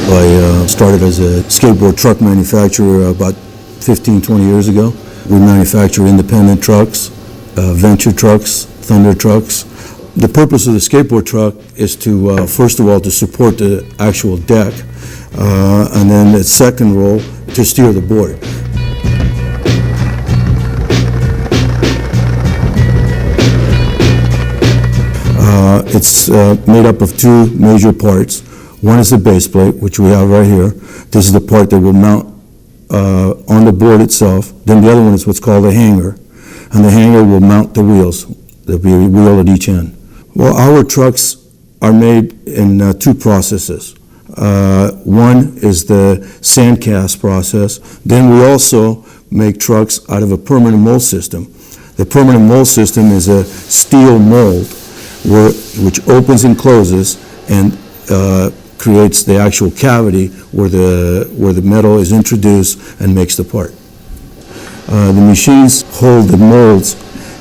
I started as a skateboard truck manufacturer about 15, 20 years ago. We manufacture independent trucks, venture trucks, thunder trucks. The purpose of the skateboard truck is to, first of all, to support the actual deck, and then its second role, to steer the board. It's made up of two major parts. One is the base plate, which we have right here. This is the part that will mount on the board itself. Then the other one is what's called a hanger, and the hanger will mount the wheels. There'll be a wheel at each end. Well, our trucks are made in two processes. One is the sand cast process. Then we also make trucks out of a permanent mold system. The permanent mold system is a steel mold which opens and closes and creates the actual cavity where the metal is introduced and makes the part. The machines hold the molds.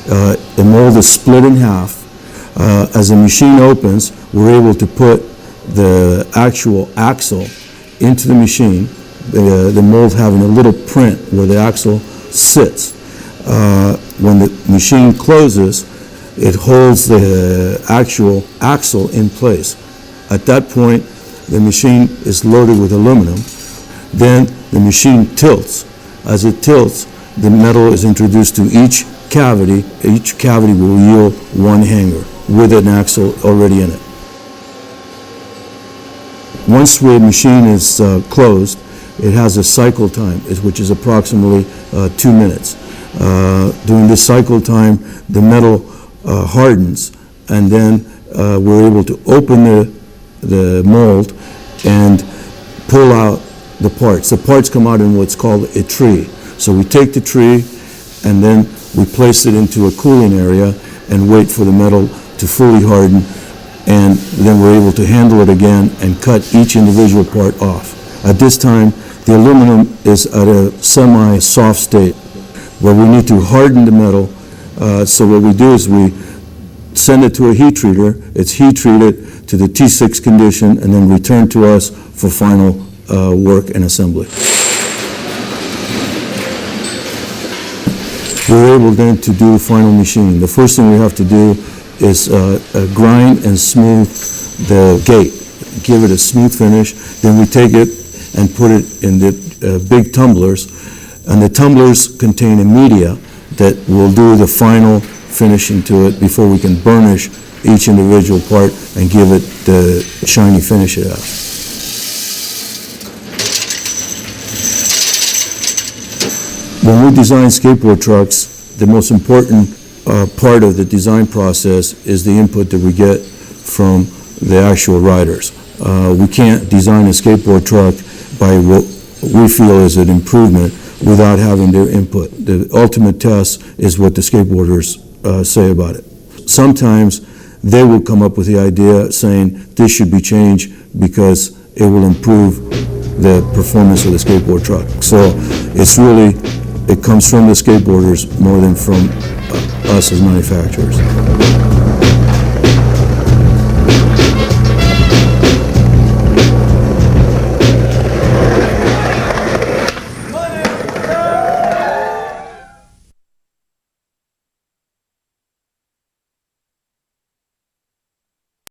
The mold is split in half. As the machine opens, we're able to put the actual axle into the machine, the mold having a little print where the axle sits. When the machine closes, it holds the actual axle in place. At that point, the machine is loaded with aluminum. Then the machine tilts. As it tilts, the metal is introduced to each cavity. Each cavity will yield one hanger with an axle already in it. Once the machine is closed, it has a cycle time, which is approximately 2 minutes. During this cycle time, the metal hardens, and then we're able to open the mold and pull out the parts. The parts come out in what's called a tree. So we take the tree and then we place it into a cooling area and wait for the metal to fully harden, and then we're able to handle it again and cut each individual part off. At this time, the aluminum is at a semi-soft state where we need to harden the metal. So what we do is we send it to a heat treater. It's heat treated to the T6 condition and then returned to us for final work and assembly. We're able then to do the final machine. The first thing we have to do is grind and smooth the gate, give it a smooth finish. Then we take it and put it in the big tumblers, and the tumblers contain a media that will do the final finishing to it before we can burnish each individual part and give it the shiny finish it has. When we design skateboard trucks, the most important part of the design process is the input that we get from the actual riders. We can't design a skateboard truck by what we feel is an improvement without having their input. The ultimate test is what the skateboarders say about it. Sometimes they will come up with the idea saying this should be changed because it will improve the performance of the skateboard truck. So it comes from the skateboarders more than from us as manufacturers.